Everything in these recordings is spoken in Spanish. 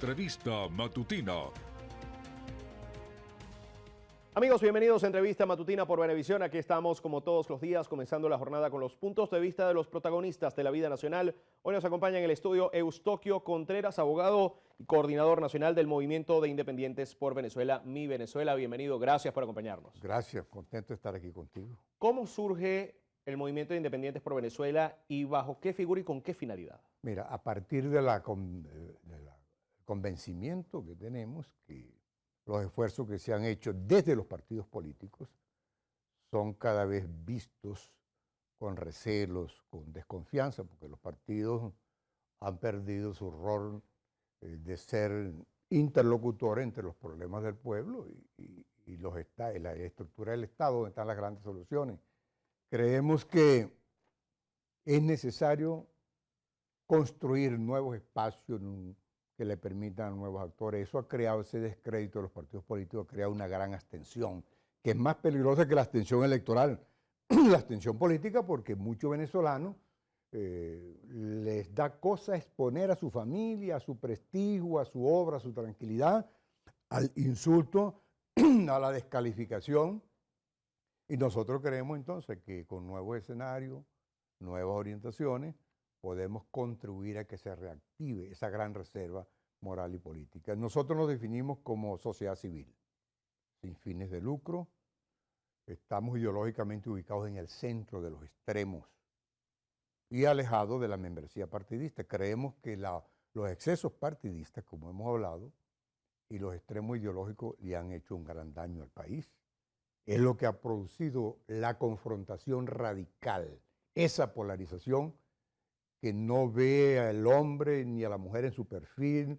Entrevista Matutina. Amigos, bienvenidos a Entrevista Matutina por Venevisión. Aquí estamos como todos los días comenzando la jornada con los puntos de vista de los protagonistas de la vida nacional. Hoy nos acompaña en el estudio Eustoquio Contreras, abogado y coordinador nacional del Movimiento de Independientes por Venezuela, Mi Venezuela. Bienvenido, gracias por acompañarnos. Gracias, contento de estar aquí contigo. ¿Cómo surge el Movimiento de Independientes por Venezuela y bajo qué figura y con qué finalidad? Mira, a partir de la convencimiento que tenemos que los esfuerzos que se han hecho desde los partidos políticos son cada vez vistos con recelos, con desconfianza, porque los partidos han perdido su rol de ser interlocutores entre los problemas del pueblo y la estructura del Estado, donde están las grandes soluciones. Creemos que es necesario construir nuevos espacios que le permitan a nuevos actores. Eso ha creado ese descrédito de los partidos políticos, ha creado una gran abstención, que es más peligrosa que la abstención electoral. La abstención política, porque muchos venezolanos les da cosa exponer a su familia, a su prestigio, a su obra, a su tranquilidad, al insulto, a la descalificación. Y nosotros creemos entonces que con nuevos escenarios, nuevas orientaciones, podemos contribuir a que se reactive esa gran reserva moral y política. Nosotros nos definimos como sociedad civil, sin fines de lucro. Estamos ideológicamente ubicados en el centro de los extremos y alejados de la membresía partidista. Creemos que los excesos partidistas, como hemos hablado, y los extremos ideológicos le han hecho un gran daño al país. Es lo que ha producido la confrontación radical, esa polarización que no ve al hombre ni a la mujer en su perfil,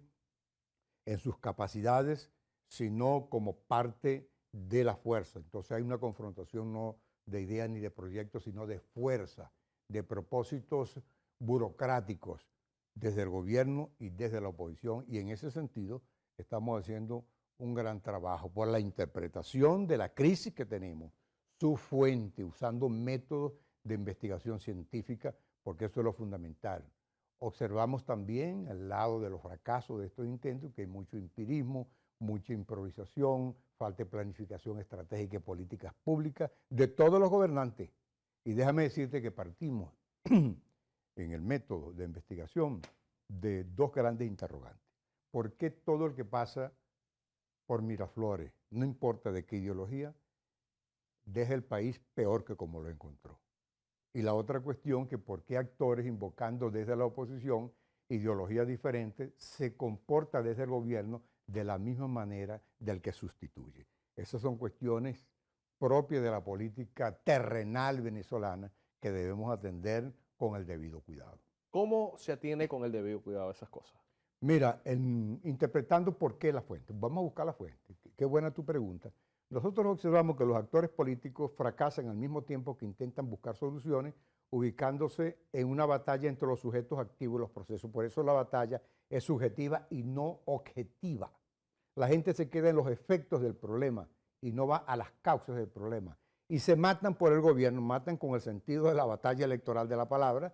en sus capacidades, sino como parte de la fuerza. Entonces hay una confrontación no de ideas ni de proyectos, sino de fuerza, de propósitos burocráticos desde el gobierno y desde la oposición. Y en ese sentido estamos haciendo un gran trabajo por la interpretación de la crisis que tenemos, su fuente, usando métodos de investigación científica, porque eso es lo fundamental. Observamos también, al lado de los fracasos de estos intentos, que hay mucho empirismo, mucha improvisación, falta de planificación estratégica y políticas públicas de todos los gobernantes. Y déjame decirte que partimos en el método de investigación de dos grandes interrogantes. ¿Por qué todo el que pasa por Miraflores, no importa de qué ideología, deja el país peor que como lo encontró? Y la otra cuestión, que por qué actores invocando desde la oposición ideologías diferentes se comporta desde el gobierno de la misma manera del que sustituye. Esas son cuestiones propias de la política terrenal venezolana que debemos atender con el debido cuidado. ¿Cómo se atiende con el debido cuidado a esas cosas? Mira, interpretando por qué la fuente. Vamos a buscar la fuente. Qué buena tu pregunta. Nosotros observamos que los actores políticos fracasan al mismo tiempo que intentan buscar soluciones, ubicándose en una batalla entre los sujetos activos y los procesos. Por eso la batalla es subjetiva y no objetiva. La gente se queda en los efectos del problema y no va a las causas del problema. Y se matan por el gobierno, matan con el sentido de la batalla electoral de la palabra,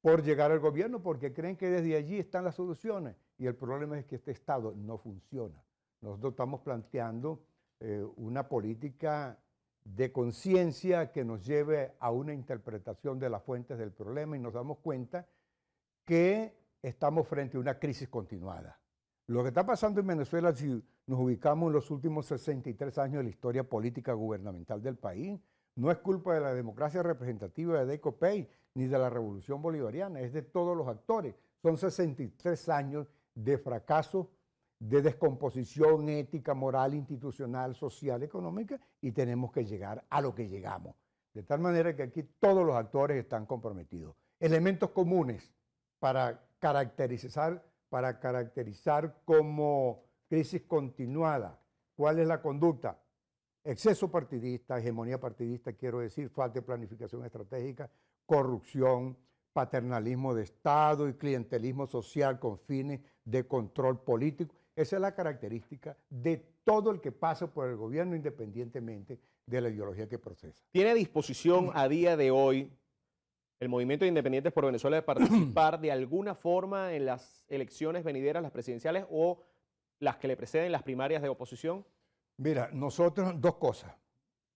por llegar al gobierno, porque creen que desde allí están las soluciones. Y el problema es que este Estado no funciona. Nosotros estamos planteando una política de conciencia que nos lleve a una interpretación de las fuentes del problema, y nos damos cuenta que estamos frente a una crisis continuada. Lo que está pasando en Venezuela, si nos ubicamos en los últimos 63 años de la historia política gubernamental del país, no es culpa de la democracia representativa de Decopey ni de la revolución bolivariana, es de todos los actores. Son 63 años de fracaso, de descomposición ética, moral, institucional, social, económica, y tenemos que llegar a lo que llegamos. De tal manera que aquí todos los actores están comprometidos. Elementos comunes para caracterizar como crisis continuada. ¿Cuál es la conducta? Exceso partidista, hegemonía partidista, quiero decir, falta de planificación estratégica, corrupción, paternalismo de Estado y clientelismo social con fines de control político. Esa es la característica de todo el que pasa por el gobierno, independientemente de la ideología que procesa. ¿Tiene a disposición a día de hoy el Movimiento de Independientes por Venezuela de participar de alguna forma en las elecciones venideras, las presidenciales o las que le preceden, las primarias de oposición? Mira, nosotros dos cosas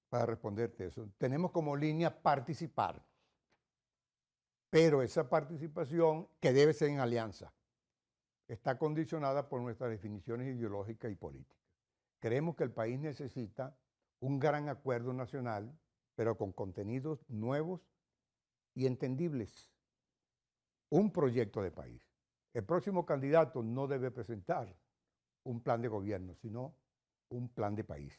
para responderte eso. Tenemos como línea participar, pero esa participación que debe ser en alianza está condicionada por nuestras definiciones ideológicas y políticas. Creemos que el país necesita un gran acuerdo nacional, pero con contenidos nuevos y entendibles. Un proyecto de país. El próximo candidato no debe presentar un plan de gobierno, sino un plan de país,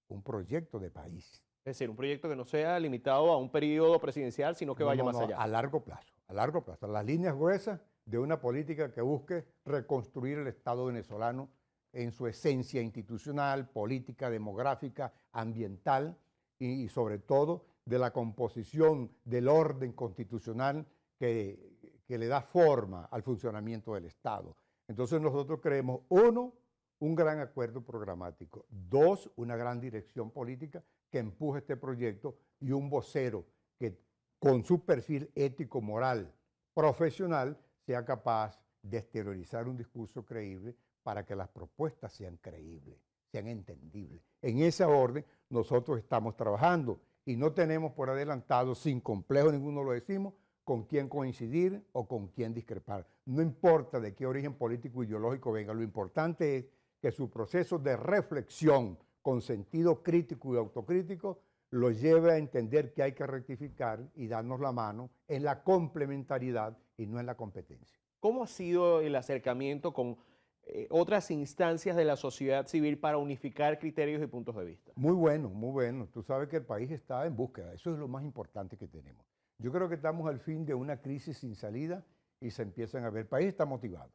un proyecto de país. Es decir, un proyecto que no sea limitado a un periodo presidencial, sino que vaya más allá. A largo plazo, a largo plazo. Las líneas gruesas de una política que busque reconstruir el Estado venezolano en su esencia institucional, política, demográfica, ambiental y sobre todo de la composición del orden constitucional que le da forma al funcionamiento del Estado. Entonces nosotros creemos, uno, un gran acuerdo programático, dos, una gran dirección política que empuje este proyecto y un vocero que con su perfil ético, moral, profesional, sea capaz de exteriorizar un discurso creíble para que las propuestas sean creíbles, sean entendibles. En esa orden nosotros estamos trabajando y no tenemos por adelantado, sin complejo ninguno lo decimos, con quién coincidir o con quién discrepar. No importa de qué origen político o ideológico venga, lo importante es que su proceso de reflexión con sentido crítico y autocrítico lo lleve a entender que hay que rectificar y darnos la mano en la complementariedad y no en la competencia. ¿Cómo ha sido el acercamiento con otras instancias de la sociedad civil para unificar criterios y puntos de vista? Muy bueno, muy bueno. Tú sabes que el país está en búsqueda. Eso es lo más importante que tenemos. Yo creo que estamos al fin de una crisis sin salida y se empiezan a ver. El país está motivado.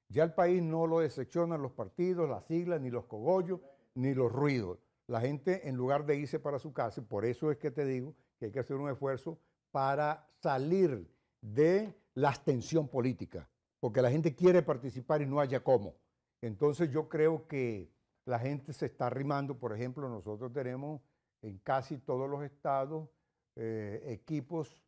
Ya el país no lo decepcionan los partidos, las siglas, ni los cogollos, ni los ruidos. La gente, en lugar de irse para su casa, por eso es que te digo que hay que hacer un esfuerzo para salir de la abstención política, porque la gente quiere participar y no haya cómo. Entonces yo creo que la gente se está arrimando. Por ejemplo, nosotros tenemos en casi todos los estados equipos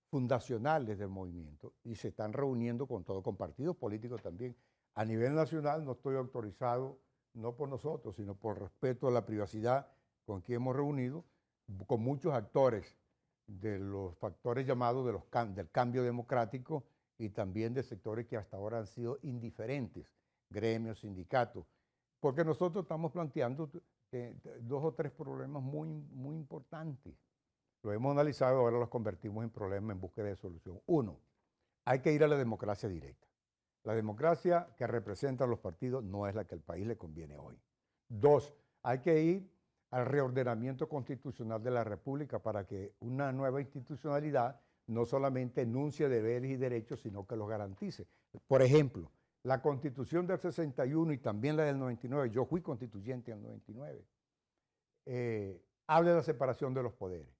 fundacionales del movimiento y se están reuniendo con todos, con partidos políticos también. A nivel nacional no estoy autorizado, no por nosotros, sino por respeto a la privacidad con quien hemos reunido, con muchos actores de los factores llamados del cambio democrático y también de sectores que hasta ahora han sido indiferentes, gremios, sindicatos, porque nosotros estamos planteando dos o tres problemas muy importantes. Lo hemos analizado, ahora los convertimos en problemas en búsqueda de solución. Uno, hay que ir a la democracia directa. La democracia que representan los partidos no es la que al país le conviene hoy. Dos, hay que ir al reordenamiento constitucional de la República para que una nueva institucionalidad no solamente enuncie deberes y derechos, sino que los garantice. Por ejemplo, la Constitución del 61 y también la del 99, yo fui constituyente en el 99, habla de la separación de los poderes.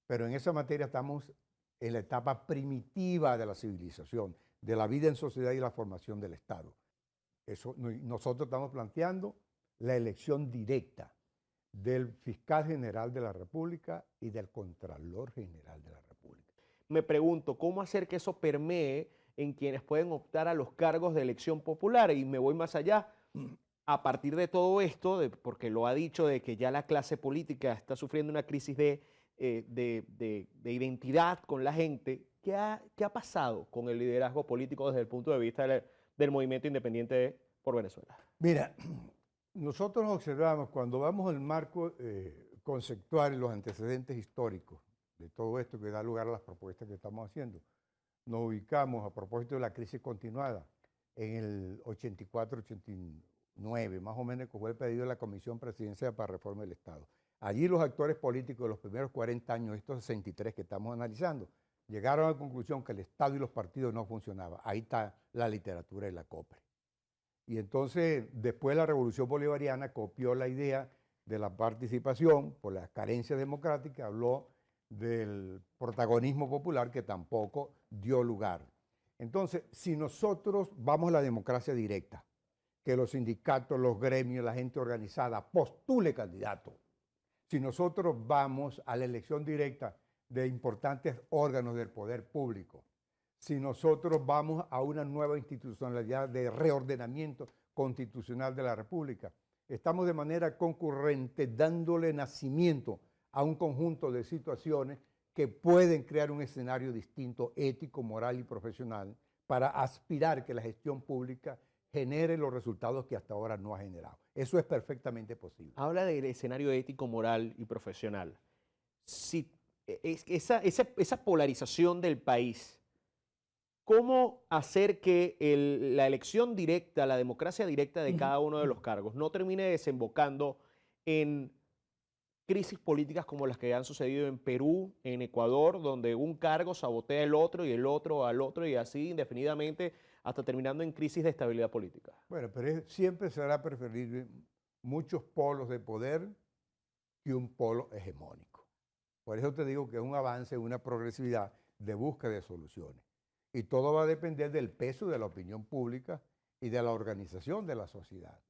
Pero en esa materia estamos en la etapa primitiva de la civilización, de la vida en sociedad y la formación del Estado. Nosotros estamos planteando la elección directa del fiscal general de la República y del contralor general de la República. Me pregunto, ¿cómo hacer que eso permee en quienes pueden optar a los cargos de elección popular? Y me voy más allá. A partir de todo esto, porque lo ha dicho, de que ya la clase política está sufriendo una crisis de identidad con la gente, ¿qué ha pasado con el liderazgo político desde el punto de vista del movimiento independiente por Venezuela? Mira, nosotros observamos cuando vamos al marco conceptual y los antecedentes históricos de todo esto que da lugar a las propuestas que estamos haciendo, nos ubicamos a propósito de la crisis continuada en el 84-89, más o menos, que fue el pedido de la Comisión Presidencial para Reforma del Estado. Allí los actores políticos de los primeros 40 años, estos 63 que estamos analizando, llegaron a la conclusión que el Estado y los partidos no funcionaban. Ahí está la literatura y la COPRE. Y entonces, después la Revolución Bolivariana copió la idea de la participación por las carencias democráticas, habló del protagonismo popular que tampoco dio lugar. Entonces, si nosotros vamos a la democracia directa, que los sindicatos, los gremios, la gente organizada postule candidato, si nosotros vamos a la elección directa de importantes órganos del poder público, si nosotros vamos a una nueva institucionalidad de reordenamiento constitucional de la República, estamos de manera concurrente dándole nacimiento a un conjunto de situaciones que pueden crear un escenario distinto, ético, moral y profesional, para aspirar que la gestión pública genere los resultados que hasta ahora no ha generado. Eso es perfectamente posible. Habla del escenario ético, moral y profesional. Si esa polarización del país, ¿cómo hacer que la elección directa, la democracia directa de cada uno de los cargos no termine desembocando en crisis políticas como las que han sucedido en Perú, en Ecuador, donde un cargo sabotea el otro y el otro al otro y así indefinidamente hasta terminando en crisis de estabilidad política? Bueno, pero siempre será preferible muchos polos de poder que un polo hegemónico. Por eso te digo que es un avance, una progresividad de búsqueda de soluciones. Y todo va a depender del peso de la opinión pública y de la organización de la sociedad.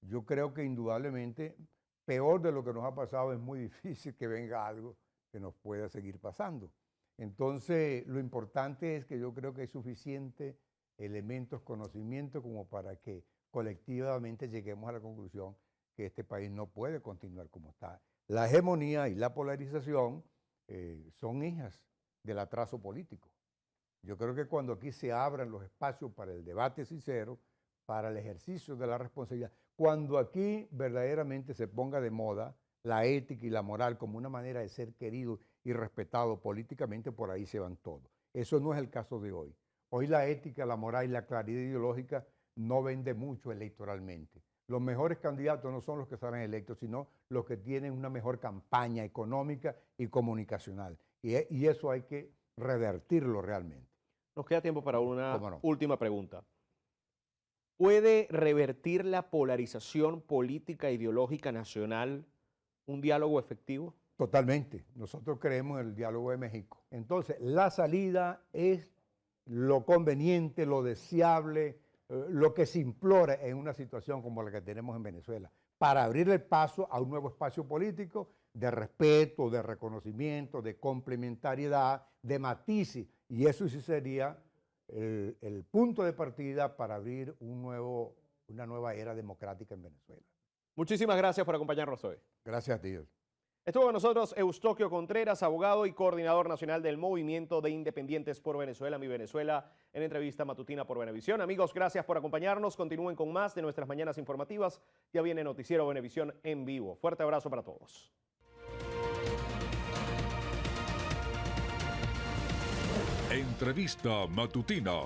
Yo creo que indudablemente, peor de lo que nos ha pasado, es muy difícil que venga algo que nos pueda seguir pasando. Entonces, lo importante es que yo creo que hay suficientes elementos, conocimiento, como para que colectivamente lleguemos a la conclusión que este país no puede continuar como está. La hegemonía y la polarización son hijas del atraso político. Yo creo que cuando aquí se abran los espacios para el debate sincero, para el ejercicio de la responsabilidad, cuando aquí verdaderamente se ponga de moda la ética y la moral como una manera de ser querido y respetado políticamente, por ahí se van todos. Eso no es el caso de hoy. Hoy la ética, la moral y la claridad ideológica no vende mucho electoralmente. Los mejores candidatos no son los que salen electos, sino los que tienen una mejor campaña económica y comunicacional. Y eso hay que revertirlo realmente. Nos queda tiempo para una ¿Cómo no? última pregunta. ¿Puede revertir la polarización política e ideológica nacional un diálogo efectivo? Totalmente. Nosotros creemos en el diálogo de México. Entonces, la salida es lo conveniente, lo deseable, lo que se implora en una situación como la que tenemos en Venezuela, para abrir el paso a un nuevo espacio político de respeto, de reconocimiento, de complementariedad, de matices. Y eso sí sería el punto de partida para abrir una nueva era democrática en Venezuela. Muchísimas gracias por acompañarnos hoy. Gracias a Dios. Estuvo con nosotros Eustoquio Contreras, abogado y coordinador nacional del Movimiento de Independientes por Venezuela, Mi Venezuela, en entrevista matutina por Venevisión. Amigos, gracias por acompañarnos. Continúen con más de nuestras mañanas informativas. Ya viene Noticiero Venevisión en vivo. Fuerte abrazo para todos. Entrevista matutina